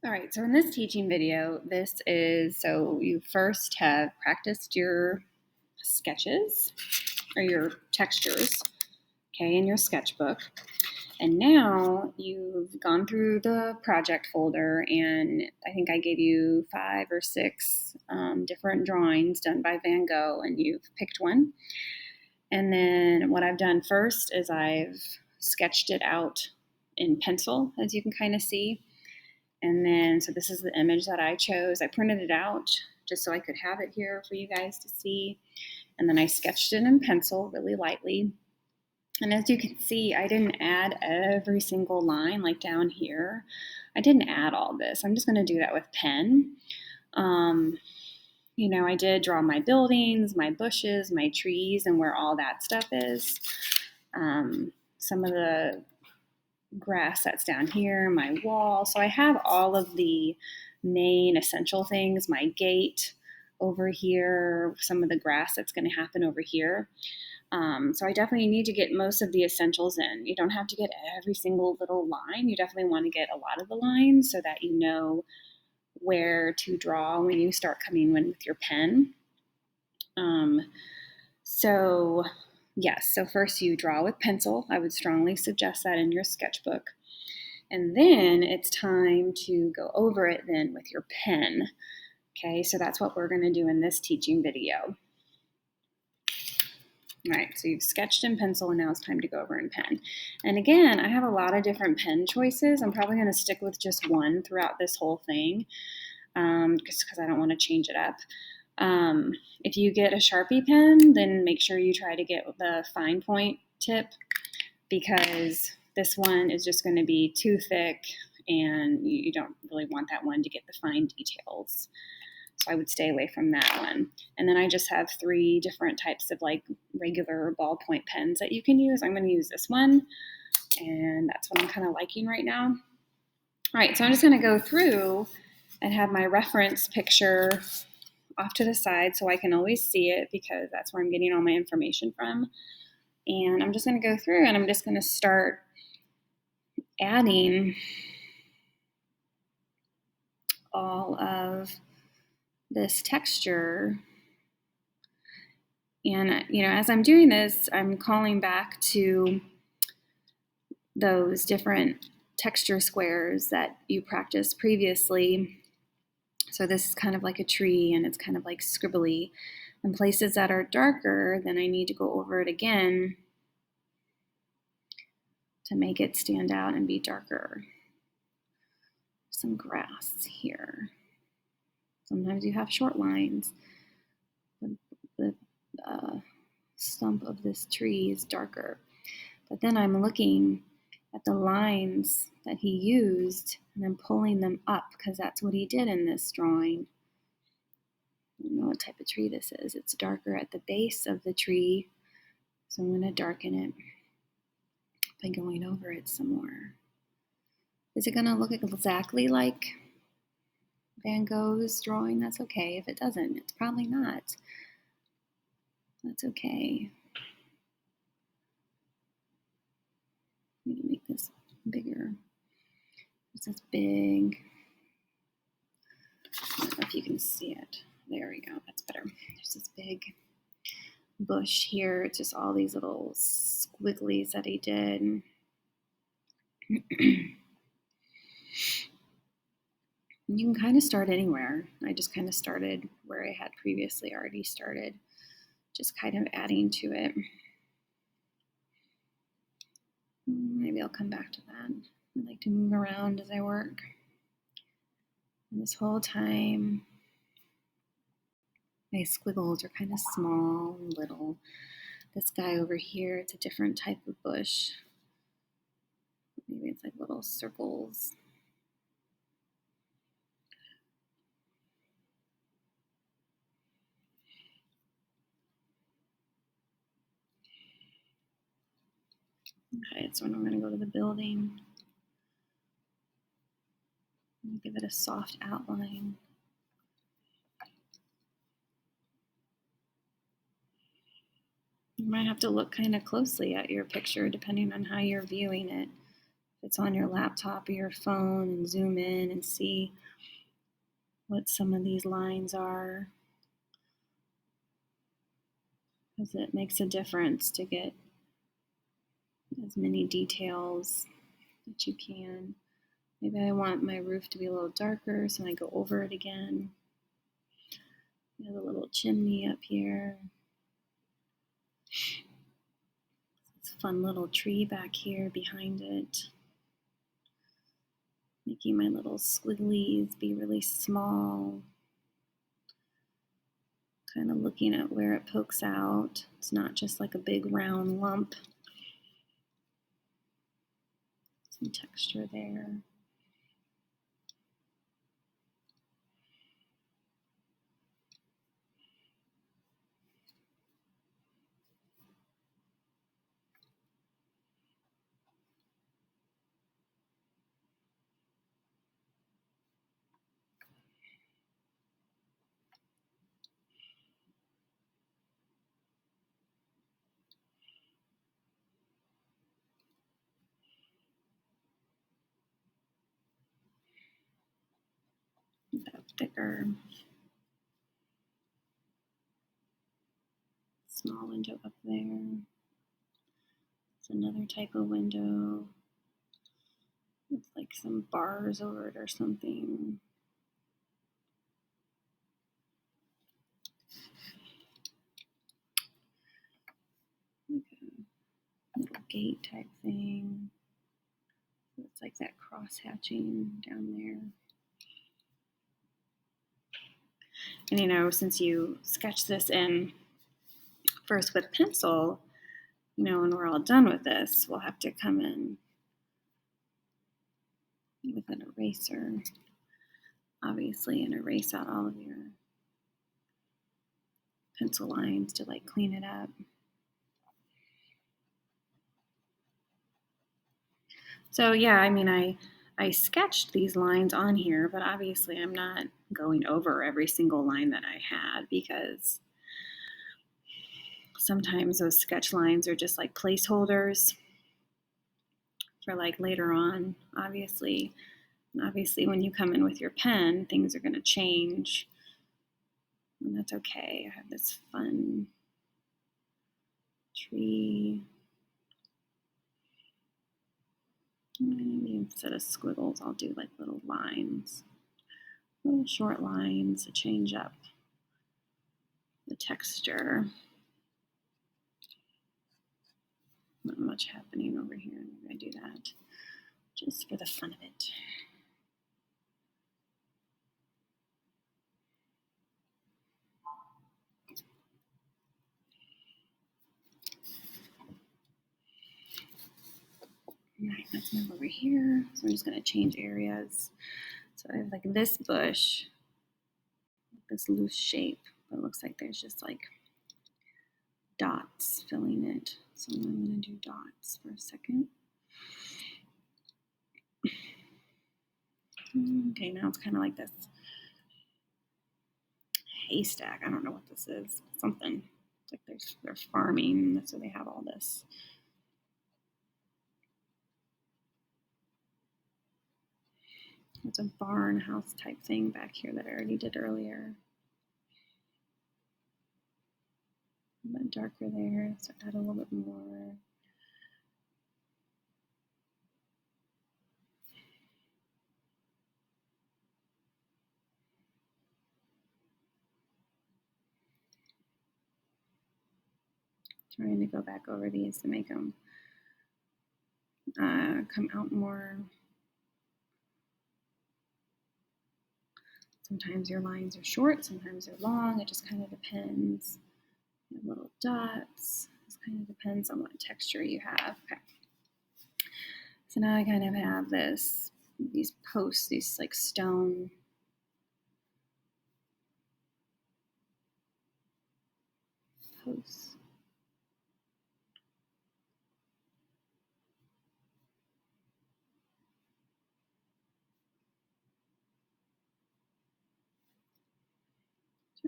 All right, so in this teaching video, so you first have practiced your sketches or your textures, okay, in your sketchbook. And now you've gone through the project folder, and I think I gave you 5 or 6 different drawings done by Van Gogh, and you've picked one. And then what I've done first is I've sketched it out in pencil, as you can kind of see. And then, so this is the image that I chose. I printed it out just so I could have it here for you guys to see. And then I sketched it in pencil really lightly. And as you can see, I didn't add every single line like down here. I didn't add all this. I'm just going to do that with pen. I did draw my buildings, my bushes, my trees, and where all that stuff is. Some of the grass that's down here, my wall. So I have all of the main essential things, my gate over here, some of the grass that's going to happen over here. So I definitely need to get most of the essentials in. You don't have to get every single little line. You definitely want to get a lot of the lines so that you know where to draw when you start coming in with your pen. So first you draw with pencil. I would strongly suggest that in your sketchbook. And then it's time to go over it then with your pen. Okay, so that's what we're going to do in this teaching video. All right, so you've sketched in pencil and now it's time to go over in pen. And again, I have a lot of different pen choices. I'm probably going to stick with just one throughout this whole thing just because I don't want to change it up. If you get a Sharpie pen, then make sure you try to get the fine point tip because this one is just going to be too thick and you don't really want that one to get the fine details. So I would stay away from that one. And then I just have 3 different types of like regular ballpoint pens that you can use. I'm going to use this one, and that's what I'm kind of liking right now. All right, so I'm just going to go through and have my reference picture off to the side so I can always see it because that's where I'm getting all my information from. And I'm just going to go through and I'm just going to start adding all of this texture. And, as I'm doing this, I'm calling back to those different texture squares that you practiced previously. So this is kind of like a tree and it's kind of like scribbly. And places that are darker, then I need to go over it again to make it stand out and be darker. Some grass here. Sometimes you have short lines. The stump of this tree is darker. But then I'm looking at the lines that he used and I'm pulling them up because that's what he did in this drawing. I don't know what type of tree this is. It's darker at the base of the tree, so I'm going to darken it by going over it some more. Is it going to look exactly like Van Gogh's drawing? That's okay. If it doesn't, it's probably not. That's okay. I'm going to make this bigger. This is big. I don't know if you can see it. There we go. That's better. There's this big bush here. It's just all these little squigglies that he did. You can kind of start anywhere. I just kind of started where I had previously already started, just kind of adding to it. Maybe I'll come back to that. I like to move around as I work. And this whole time, my squiggles are kind of small and little. This guy over here, it's a different type of bush. Maybe it's like little circles. Okay, so I'm going to go to the building. Give it a soft outline. You might have to look kind of closely at your picture depending on how you're viewing it if it's on your laptop or your phone, and zoom in and see what some of these lines are, because it makes a difference to get as many details that you can. Maybe I want my roof to be a little darker, so I go over it again. There's a little chimney up here. This fun little tree back here behind it. Making my little squigglies be really small. Kind of looking at where it pokes out. It's not just like a big round lump. Some texture there. That thicker. Small window up there. It's another type of window. With like some bars over it or something. Like a little gate type thing. It's like that cross hatching down there. And you know, since you sketch this in first with pencil, you know, when we're all done with this, we'll have to come in with an eraser, obviously, and erase out all of your pencil lines to like clean it up. So yeah, I mean, I sketched these lines on here, but obviously I'm not going over every single line that I had, because sometimes those sketch lines are just like placeholders for like later on. Obviously when you come in with your pen, things are going to change, and that's okay. I have this fun tree. Maybe instead of squiggles, I'll do like little lines, little short lines to change up the texture. Not much happening over here. I'm going to do that just for the fun of it. All right, let's move over here. So I'm just going to change areas. So I have like this bush, this loose shape, but it looks like there's just like dots filling it. So I'm going to do dots for a second. Okay, now it's kind of like this haystack. I don't know what this is. Something. It's like they're farming, that's why they have all this. There's a barn house type thing back here that I already did earlier. A bit darker there, so add a little bit more. Trying to go back over these to make them come out more. Sometimes your lines are short, sometimes they're long. It just kind of depends. You have little dots. This kind of depends on what texture you have. Okay. So now I kind of have these posts, these like stone posts.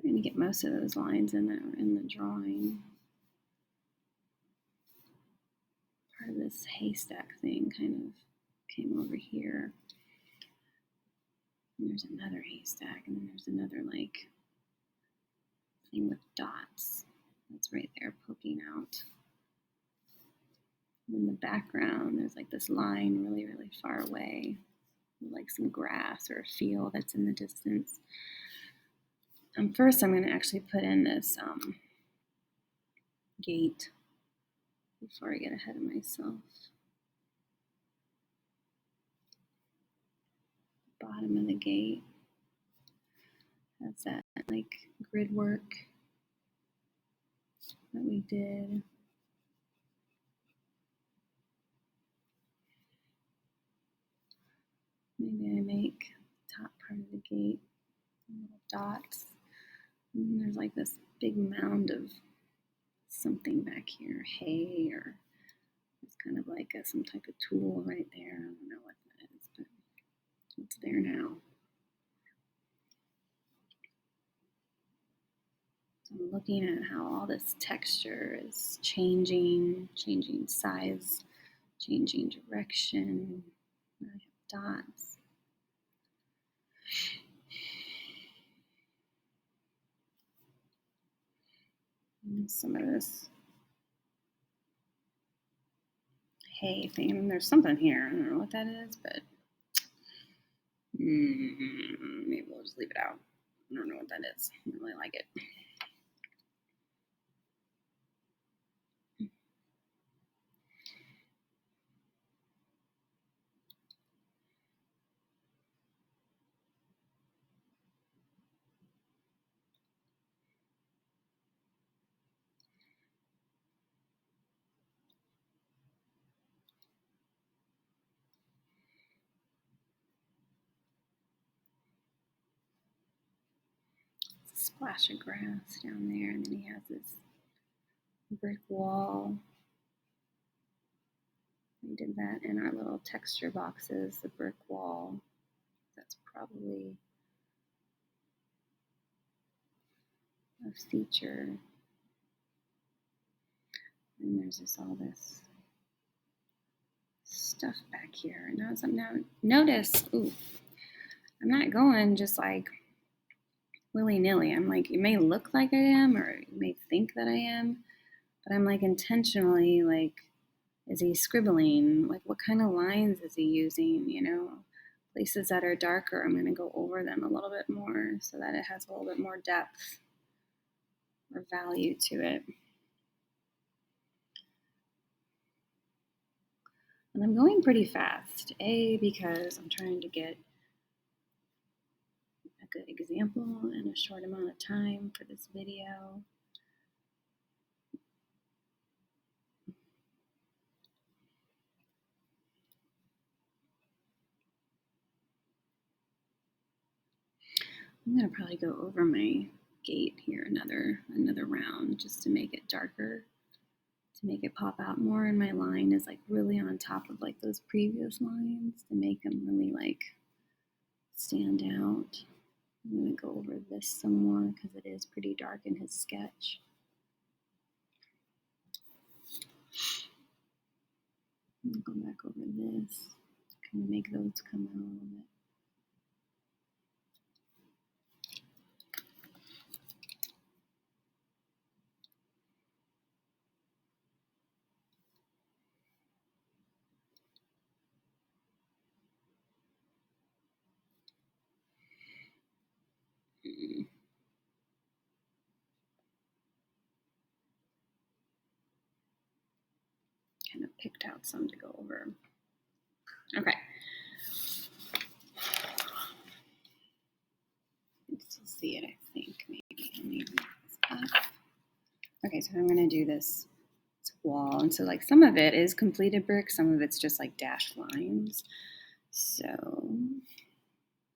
Trying to get most of those lines in the drawing. Part of this haystack thing kind of came over here. And there's another haystack, and then there's another like thing with dots. That's right there poking out. In the background, there's like this line really, really far away, like some grass or a field that's in the distance. First, I'm going to actually put in this gate before I get ahead of myself. Bottom of the gate has that like grid work that we did. Maybe I make the top part of the gate little dots. And there's like this big mound of something back here, hay, or it's kind of like some type of tool right there. I don't know what that is, but it's there now. So I'm looking at how all this texture is changing size, changing direction. I have dots. And some of this hay thing. I mean, there's something here. I don't know what that is, but maybe we'll just leave it out. I don't know what that is. I don't really like it. Splash of grass down there, and then he has this brick wall. We did that in our little texture boxes, the brick wall. That's probably a feature. And there's just all this stuff back here. Now notice, ooh, I'm not going just like willy-nilly. I'm like, it may look like I am, or you may think that I am, but I'm like intentionally like, is he scribbling? Like, what kind of lines is he using? You know, places that are darker, I'm going to go over them a little bit more so that it has a little bit more depth or value to it. And I'm going pretty fast, because I'm trying to get a good example in a short amount of time for this video. I'm going to probably go over my gate here another round just to make it darker, to make it pop out more, and my line is like really on top of like those previous lines to make them really like stand out. I'm going to go over this some more because it is pretty dark in his sketch. I'm going to go back over this, kind of make those come out a little bit. Kind of picked out some to go over. Okay. You can still see it, I think. Maybe this up. Okay, so I'm going to do this wall. And so like some of it is completed brick, some of it's just like dashed lines. So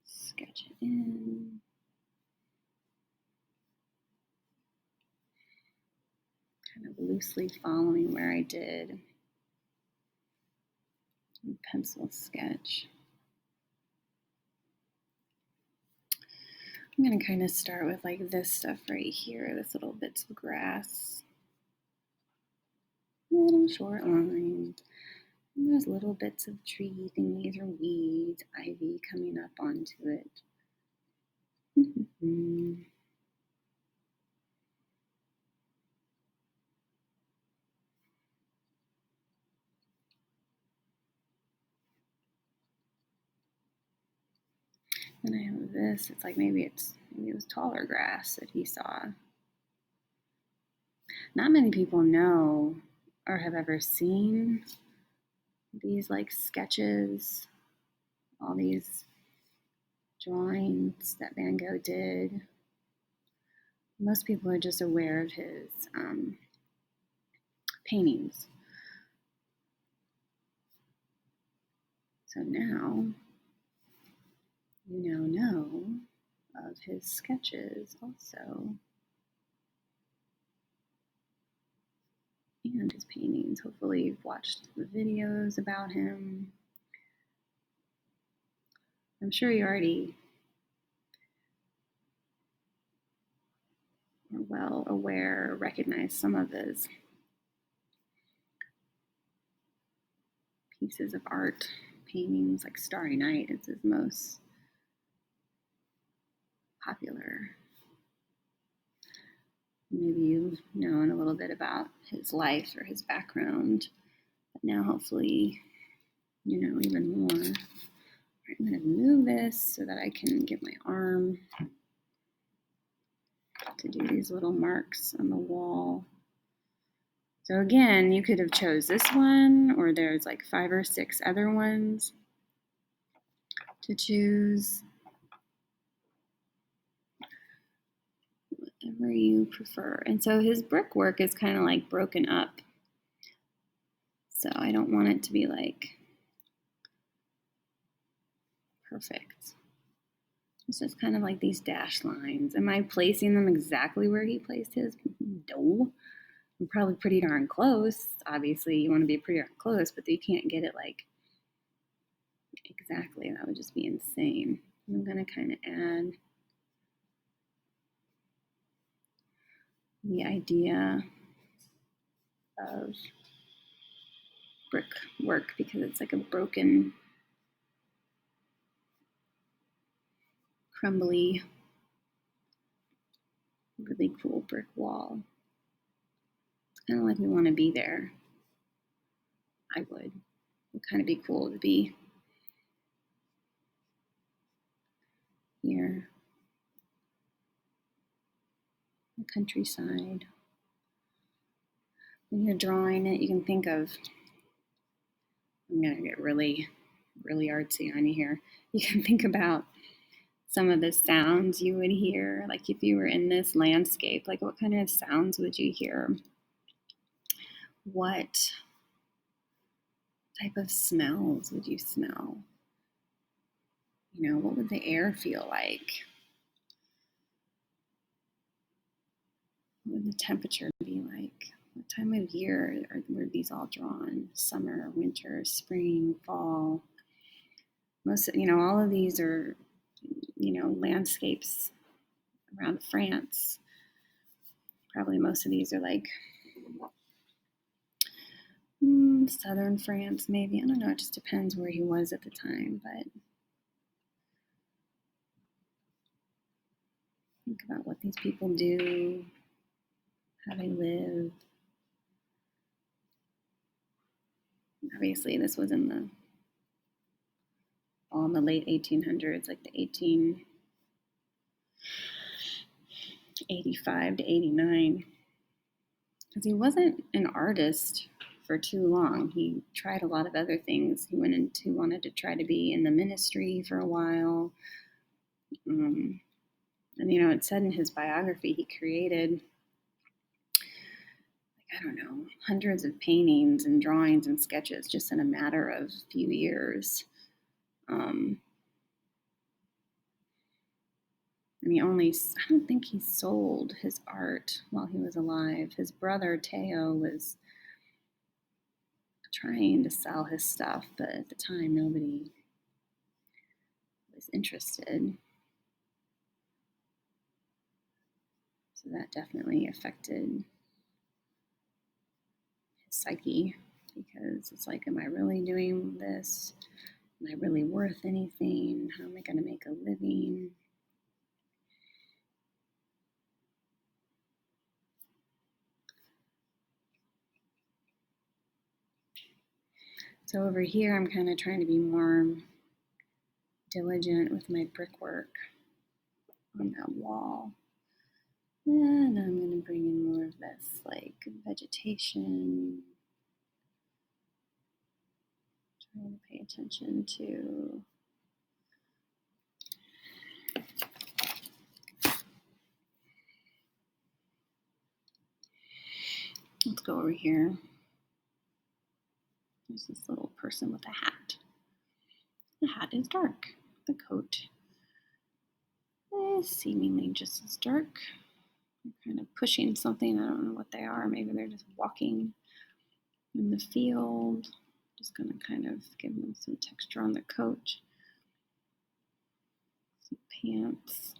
sketch it in. Kind of loosely following where I did pencil sketch. I'm going to kind of start with like this stuff right here, this little bits of grass. Little short lines. And there's little bits of tree thingies or weeds, ivy coming up onto it. And I have this. It's like maybe it was taller grass that he saw. Not many people know or have ever seen these like sketches, all these drawings that Van Gogh did. Most people are just aware of his paintings. So now you now know of his sketches also, and his paintings. Hopefully you've watched the videos about him. I'm sure you already are well aware, recognize some of his pieces of art, paintings. Like Starry Night is his most popular. Maybe you've known a little bit about his life or his background, but now hopefully you know even more. All right, I'm going to move this so that I can get my arm to do these little marks on the wall. So again, you could have chose this one, or there's like 5 or 6 other ones to choose. Whatever you prefer. And so his brickwork is kind of like broken up. So I don't want it to be like perfect. It's just kind of like these dashed lines. Am I placing them exactly where he placed his? No. I'm probably pretty darn close. Obviously, you want to be pretty darn close, but you can't get it like exactly. That would just be insane. I'm going to kind of add the idea of brickwork because it's like a broken, crumbly, really cool brick wall. It's kind of like we want to be there. I would. It would kind of be cool to be here. The countryside. When you're drawing it, you can think of, I'm going to get really, really artsy on you here. You can think about some of the sounds you would hear. Like if you were in this landscape, like what kind of sounds would you hear? What type of smells would you smell? You know, what would the air feel like? What would the temperature be like? What time of year were these all drawn? Summer, winter, spring, fall? Most, all of these are, landscapes around France. Probably most of these are like southern France, maybe. I don't know. It just depends where he was at the time. But think about what these people do, how they live. Obviously, this was in the late 1800s, like the 1885 to 89. Because he wasn't an artist for too long. He tried a lot of other things. He wanted to try to be in the ministry for a while. And it said in his biography he created, I don't know, hundreds of paintings and drawings and sketches just in a matter of a few years. And I don't think he sold his art while he was alive. His brother, Theo, was trying to sell his stuff, but at the time, nobody was interested. So that definitely affected his psyche. because it's like, am I really doing this? Am I really worth anything? How am I going to make a living? So over here, I'm kind of trying to be more diligent with my brickwork on that wall. And I'm going to bring in more of this like vegetation. Trying to pay attention to let's go over here. There's this little person with a hat. The hat is dark. The coat is seemingly just as dark. They're kind of pushing something. I don't know what they are. Maybe they're just walking in the field. Just going to kind of give them some texture on the coat. Some pants.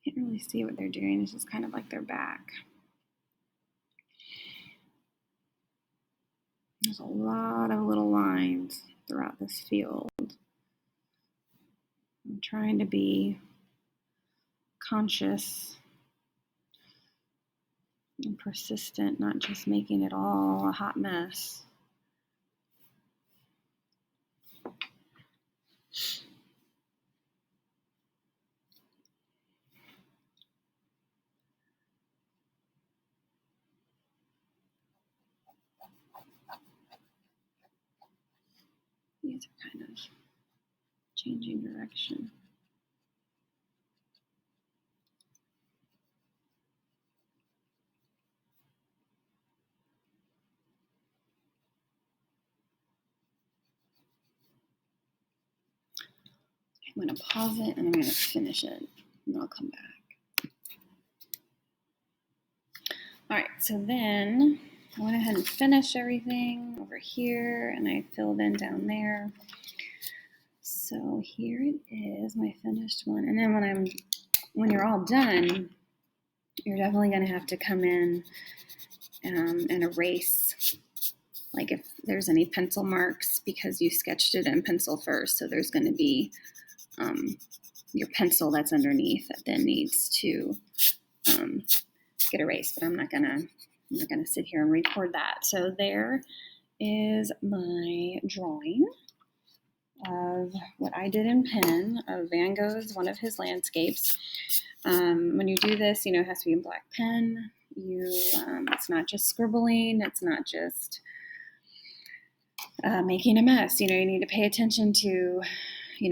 Can't really see what they're doing. It's just kind of like their back. There's a lot of little lines throughout this field. I'm trying to be conscious and persistent, not just making it all a hot mess. These are kind of changing direction. I'm going to pause it and I'm going to finish it, and I'll come back. All right, so then I went ahead and finished everything over here, and I filled in down there. So here it is, my finished one. And then when you're all done, you're definitely going to have to come in and erase, like if there's any pencil marks, because you sketched it in pencil first. So there's going to be your pencil that's underneath that then needs to get erased. But I'm not gonna sit here and record that. So there is my drawing of what I did in pen of Van Gogh's one of his landscapes. When you do this, it has to be in black pen. It's not just scribbling. It's not just making a mess. You need to pay attention to,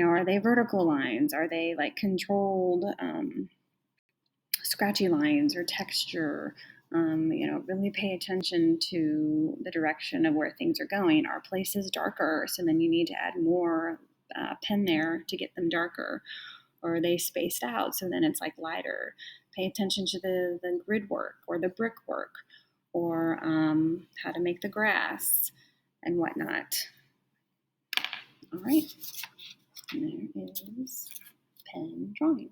are they vertical lines? Are they like controlled scratchy lines or texture? Really pay attention to the direction of where things are going. Are places darker? So then you need to add more pen there to get them darker. Or are they spaced out? So then it's like lighter. Pay attention to the grid work or the brickwork, or how to make the grass and whatnot. All right, and there is pen drawing.